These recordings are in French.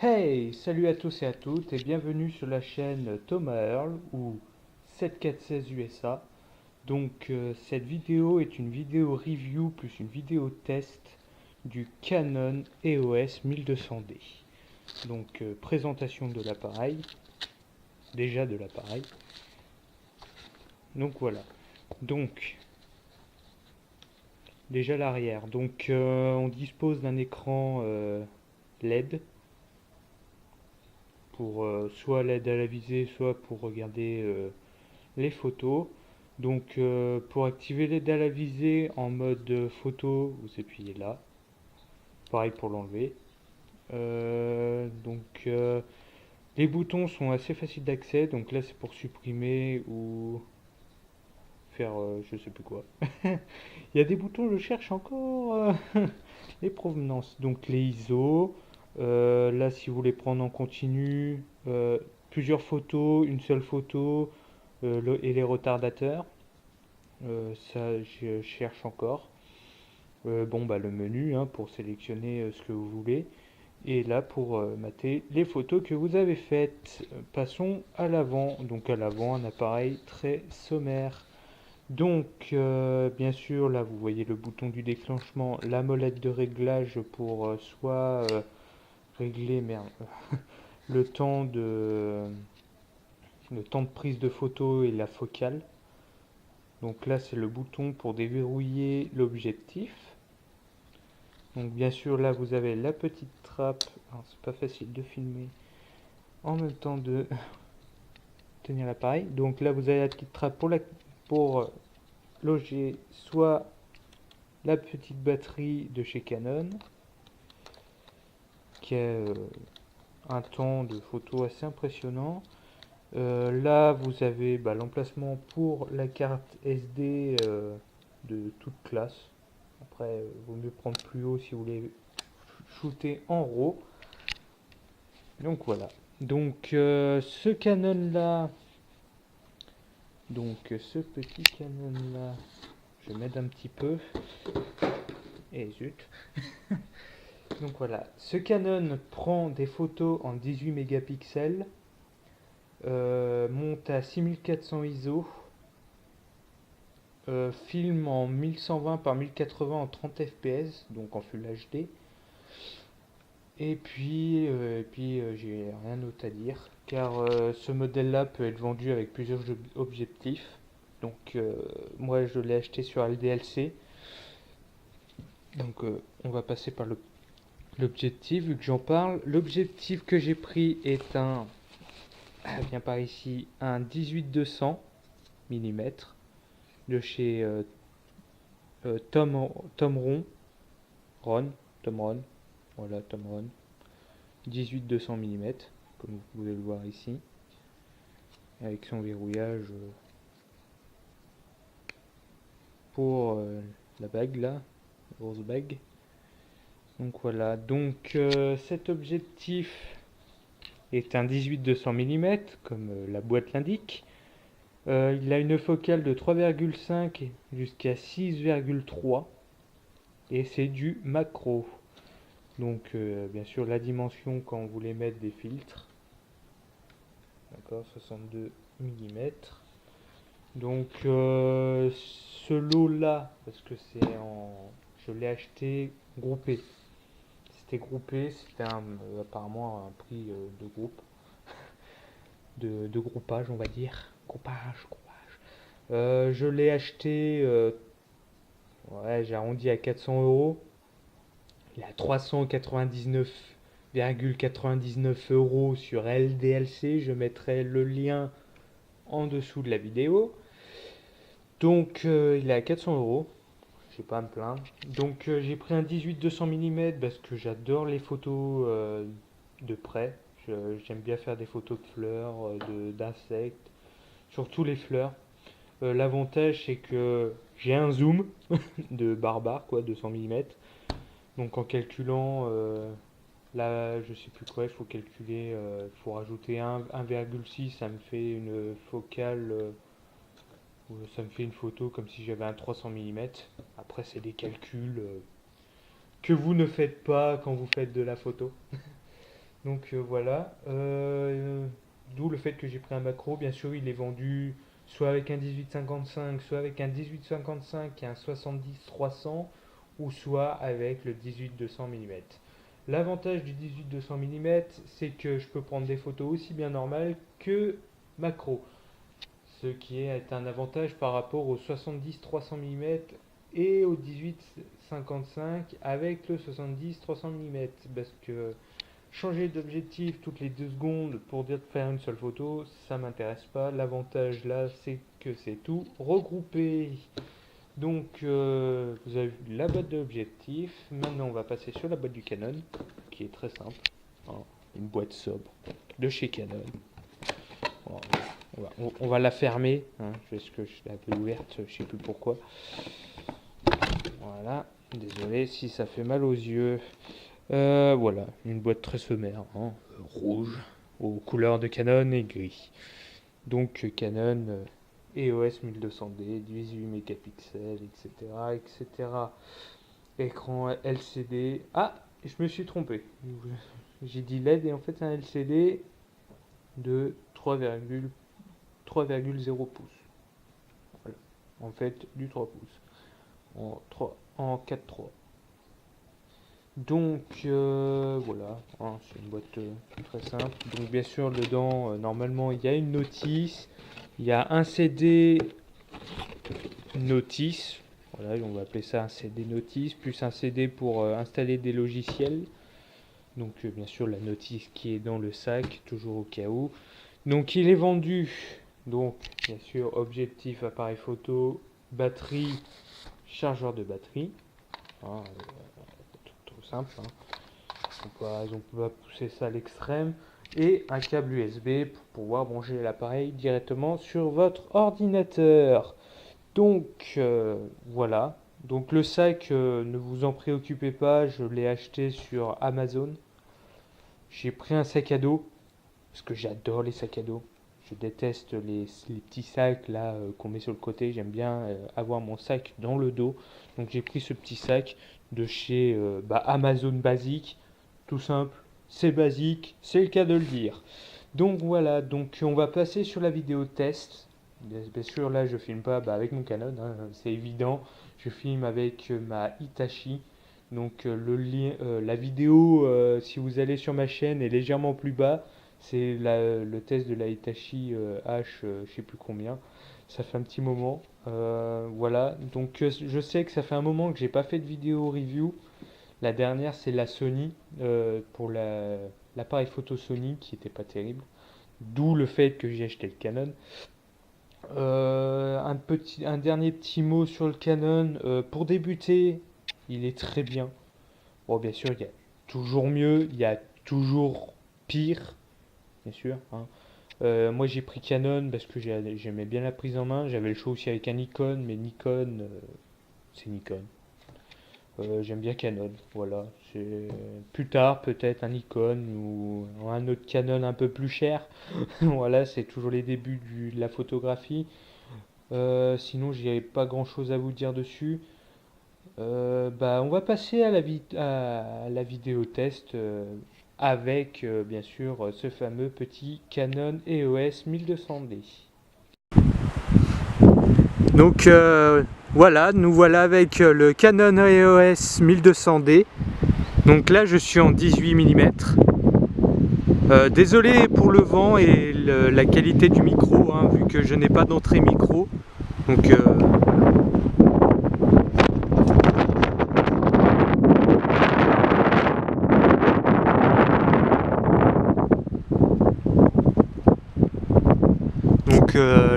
Hey, salut à tous et à toutes et bienvenue sur la chaîne Thomas Earl ou 7416 USA. Cette vidéo est une vidéo review plus une vidéo test du Canon EOS 1200D. Présentation de l'appareil, déjà de l'appareil. Donc voilà. Donc déjà l'arrière. On dispose d'un écran LED pour soit l'aide à la visée, soit pour regarder les photos. Pour activer l'aide à la visée en mode photo, vous appuyez là. Pareil pour l'enlever. Euh, donc, euh, les boutons sont assez faciles d'accès. Donc là, c'est pour supprimer ou faire je sais plus quoi. Il y a des boutons, je cherche encore les provenances. Donc les ISO. Là, si vous voulez prendre en continu, plusieurs photos, une seule photo et les retardateurs. Ça, je cherche encore. Le menu hein, pour sélectionner ce que vous voulez. Et là, pour mater les photos que vous avez faites. Passons à l'avant. Donc, à l'avant, un appareil très sommaire. Bien sûr, là, vous voyez le bouton du déclenchement, la molette de réglage pour soit régler merde, le temps de, le temps de prise de photo et la focale. Donc là, c'est le bouton pour déverrouiller l'objectif. Donc bien sûr, là, vous avez la petite trappe. Alors, c'est pas facile de filmer en même temps de tenir l'appareil. Donc là, vous avez la petite trappe pour loger soit la petite batterie de chez Canon, qui a un temps de photo assez impressionnant. Là, vous avez l'emplacement pour la carte SD de toute classe. Après, vaut mieux prendre plus haut si vous voulez shooter en RAW. Donc voilà. Ce Canon là, ce petit Canon là, je m'aide un petit peu. Et zut. Donc voilà, ce Canon prend des photos en 18 mégapixels, monte à 6400 ISO, film en 1120 par 1080 en 30 fps, donc en Full HD. J'ai rien d'autre à dire, car ce modèle-là peut être vendu avec plusieurs objectifs. Moi, je l'ai acheté sur LDLC. On va passer par l'objectif, vu que j'en parle. L'objectif que j'ai pris est bien par ici, un 18-200 mm de chez Tom Ron, Tom Ron, voilà Tom Ron, 18-200 mm, comme vous pouvez le voir ici, avec son verrouillage pour la bague là, grosse bague. Cet objectif est un 18-200 mm, comme la boîte l'indique. Il a une focale de 3,5 jusqu'à 6,3 et c'est du macro. Bien sûr, la dimension quand vous voulez mettre des filtres. D'accord, 62 mm. Ce lot-là, parce que je l'ai acheté groupé. C'était groupé, c'était apparemment un prix de groupe, de groupage, on va dire. Groupage. Je l'ai acheté, ouais, j'ai arrondi à 400 euros. Il est à 399,99 euros sur LDLC. Je mettrai le lien en dessous de la vidéo. Il est à 400 euros. Je n'ai pas à me plaindre. J'ai pris un 18-200 mm parce que j'adore les photos de près. J'aime bien faire des photos de fleurs, d'insectes, surtout les fleurs. L'avantage c'est que j'ai un zoom de barbare, quoi, 200 mm. Donc en calculant, là je sais plus quoi, il faut calculer, il faut rajouter 1,6, ça me fait une focale, ça me fait une photo comme si j'avais un 300 mm. Après c'est des calculs que vous ne faites pas quand vous faites de la photo. Donc voilà. D'où le fait que j'ai pris un macro. Bien sûr, il est vendu soit avec un 18-55, soit avec un 18-55 et un 70-300, ou soit avec le 18-200 mm. L'avantage du 18-200 mm, c'est que je peux prendre des photos aussi bien normales que macro. Ce qui est un avantage par rapport au 70-300 mm et au 18-55 avec le 70-300 mm. Parce que changer d'objectif toutes les 2 secondes pour dire de faire une seule photo, ça m'intéresse pas. L'avantage là, c'est que c'est tout regroupé. Donc, vous avez vu la boîte de l'objectif. Maintenant, on va passer sur la boîte du Canon, qui est très simple, hein. Une boîte sobre de chez Canon. Bon, on va la fermer, hein, parce que je l'avais ouverte, je sais plus pourquoi. Voilà, désolé si ça fait mal aux yeux. Voilà, une boîte très sommaire, hein, rouge, aux couleurs de Canon et gris. Donc Canon EOS 1200D, 18 mégapixels, etc., etc. Écran LCD. Ah, je me suis trompé. J'ai dit LED et en fait c'est un LCD de 3,0 pouces. Voilà. En fait du 3 pouces. En 4.3. Donc voilà, hein, c'est une boîte très simple. Donc bien sûr dedans, normalement il y a une notice, il y a un CD notice, voilà, on va appeler ça un CD notice, plus un CD pour installer des logiciels. Donc bien sûr la notice qui est dans le sac, toujours au cas où. Donc il est vendu, donc bien sûr objectif, appareil photo, batterie, chargeur de batterie. Hein, tout simple, hein. On peut pas pousser ça à l'extrême. Et un câble USB pour pouvoir brancher l'appareil directement sur votre ordinateur. Donc voilà. Donc le sac, ne vous en préoccupez pas, je l'ai acheté sur Amazon. J'ai pris un sac à dos parce que j'adore les sacs à dos. Je déteste les petits sacs là qu'on met sur le côté. J'aime bien avoir mon sac dans le dos. Donc j'ai pris ce petit sac de chez Amazon basique. Tout simple, c'est basique, c'est le cas de le dire. Donc voilà, donc on va passer sur la vidéo test. Bien sûr, là je filme pas avec mon Canon, hein, c'est évident. Je filme avec ma Hitachi. Donc la vidéo, si vous allez sur ma chaîne, est légèrement plus bas. C'est le test de la Hitachi H, je sais plus combien. Ça fait un petit moment. Voilà, donc je sais que ça fait un moment que j'ai pas fait de vidéo review. La dernière, c'est la Sony, pour l'appareil photo Sony qui était pas terrible. D'où le fait que j'ai acheté le Canon. Un dernier petit mot sur le Canon. Pour débuter, il est très bien. Bon, bien sûr, il y a toujours mieux, il y a toujours pire, bien sûr, hein. Moi, j'ai pris Canon parce que j'aimais bien la prise en main. J'avais le choix aussi avec un Nikon, mais Nikon, c'est Nikon. J'aime bien Canon, voilà. Plus tard, peut-être un Nikon ou un autre Canon un peu plus cher. Voilà, c'est toujours les débuts de la photographie. Sinon, j'ai pas grand-chose à vous dire dessus. On va passer à la vidéo test avec, bien sûr, ce fameux petit Canon EOS 1200D. Donc voilà, nous voilà avec le Canon EOS 1200D. Donc là je suis en 18 mm. Désolé pour le vent et la qualité du micro, hein, vu que je n'ai pas d'entrée micro. Donc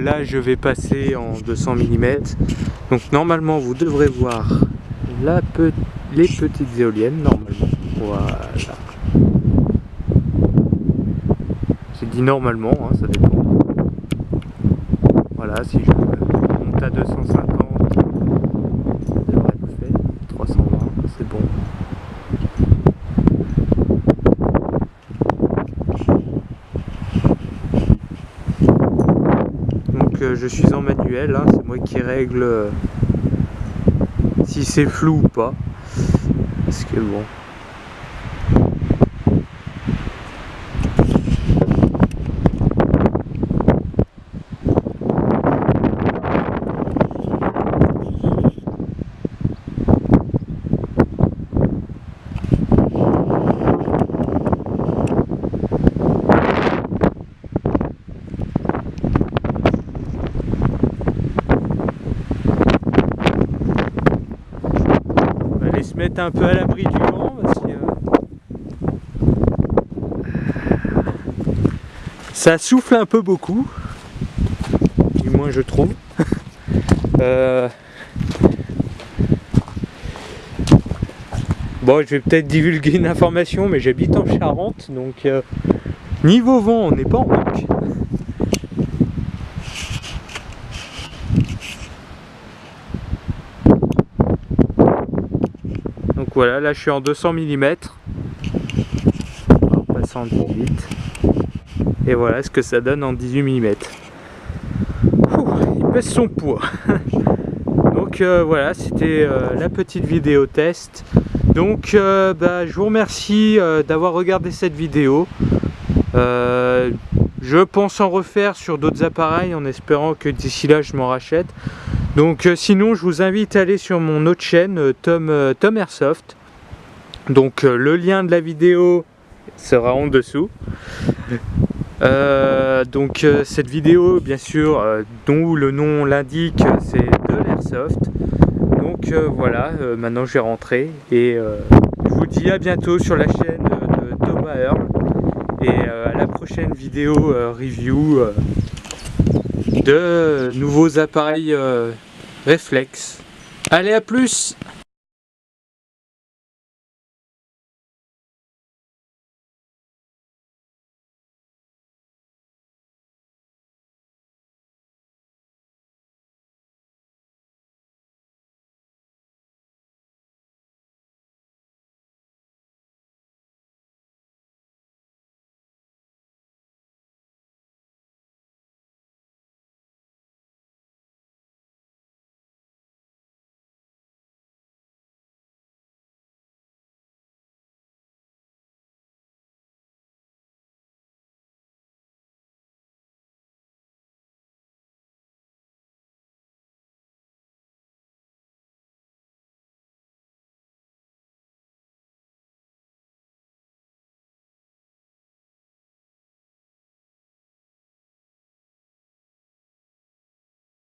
là je vais passer en 200 mm. Donc normalement vous devrez voir les petites éoliennes normalement. Voilà. J'ai dit normalement, hein, ça dépend. Voilà, si je monte à 250, ça devrait être fait. 320, c'est bon. Donc je suis en manuel, hein, c'est moi qui règle si c'est flou ou pas. Parce que bon. mettre un peu à l'abri du vent parce que ça souffle un peu beaucoup, du moins je trouve. Bon, je vais peut-être divulguer une information, mais j'habite en Charente, donc niveau vent, on n'est pas en manque. Donc voilà, là je suis en 200 mm, en passant en 18. Et voilà ce que ça donne en 18 mm. Il pèse son poids. Donc voilà, c'était la petite vidéo test. Donc je vous remercie d'avoir regardé cette vidéo. Je pense en refaire sur d'autres appareils en espérant que d'ici là je m'en rachète. Donc sinon je vous invite à aller sur mon autre chaîne Tom Airsoft. Donc le lien de la vidéo sera en dessous. Donc cette vidéo bien sûr dont le nom l'indique, c'est de l'airsoft. Donc voilà, maintenant je vais rentrer et je vous dis à bientôt sur la chaîne de Thomas Earl et à la prochaine vidéo review de nouveaux appareils réflexes. Allez, à plus!